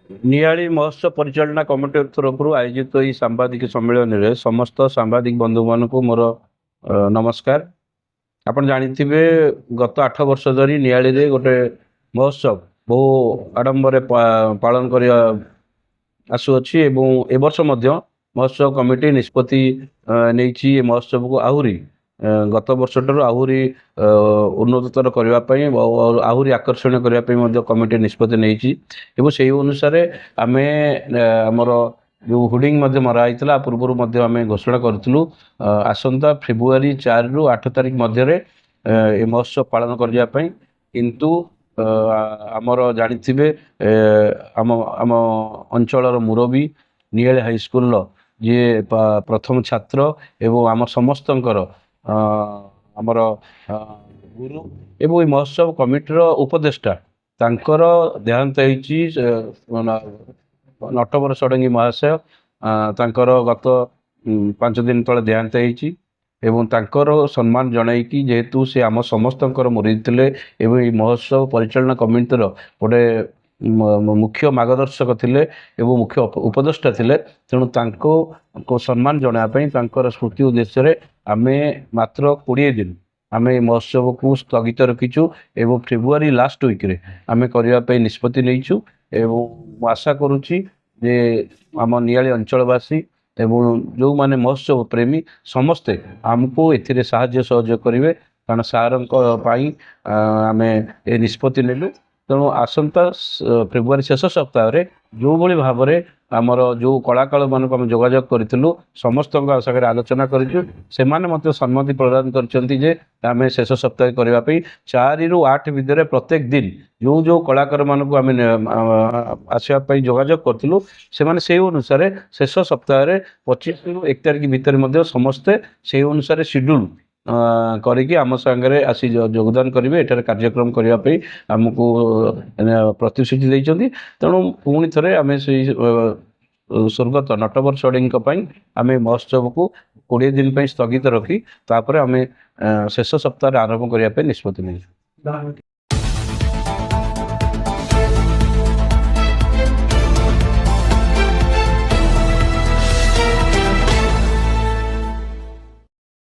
नियाली महोत्सव परिचालना कमिटी तरफ आयोजित यह सांबादिक सम्मेलन में समस्त सांबादिक बंधु मान को मोर नमस्कार। आपण जानिथिबे गत 8 वर्ष धरी नियाली रे गोटे महोत्सव बहु आडंबर पालन कर आसुअछि एवं ए वर्ष मध्य महोत्सव कमिटी निष्पत्ति नहीं महोत्सव को आहुरी गत वर्ष आहुरी उन्नततर करने आहुरी आकर्षण करने कमिटी निष्पत्ति नहीं से अनुसार आम आमर जो हुडिंग मराई पूर्व आम घोषणा करूँ आसंता फेब्रुआरी 4 रु 8 तारिख मध्य महोत्सव पालन करने किंतु आमर जानिथिबे आम आम अंचलर मुरबी नियाली हाई स्कूल जी प्रथम छात्र एवं आम समस्तंकर आमर गुरु एवं महोत्सव कमिटीर उपदेष्टा तांकर देहांत होइछि नटवर षडंगी महाशय तांकर गत 5 दिन तले देहांत होइछि एवं तांकर सम्मान जनईकि जेहेतु से आम समस्तंकर मुरीद थिले एवं ई महोत्सव परिचालना कमिटीर गोटे मुख्य मार्गदर्शक थिले एवं मुख्य उपदेष्टा थिले तेणु तांको सम्मान जनापी तांकर स्मृति उद्देश्य आमे मात्र 20 दिन आम महोत्सव को स्थगित रखीचु एवं फेब्रुआरी लास्ट वीक रे आमे करने निष्पत्ति नहीं एवं आशा करुच्ची जे आम नियाली अंचलवासी एवं जो माने महोत्सव प्रेमी समस्ते आमको एथिरे साहाय्य सहयोग करेंगे कारण सार आम ए निष्पत्ति नेलु तेणु आसंता फेब्रुआरी शेष सप्ताह जो भली भाव में आमर जो कलाकार मानक आम जोगाजोग करूँ समस्त सागर आलोचना कर सम्मति प्रदान कर शेष सप्ताह करने 4 रु 8 भितर प्रत्येक दिन जो जो कलाकार मानक आम आसवाई जोगाजोग करूँ से अनुसार शेष सप्ताह 25 रु 1 तारिख भितर समस्ते से अनुसार शेड्यूल करिकी आम सांगे आसी योगदान करेंगे एठार कार्यक्रम करने आमको प्रतिश्रुति देइछन्ति तेणु पुणी थे आम से स्वर्गत नटवर षडंगी आम महोत्सव को 20 दिन स्थगित रखी तापर आम शेष सप्ताह आरंभ करने निष्पत्ति नहीं।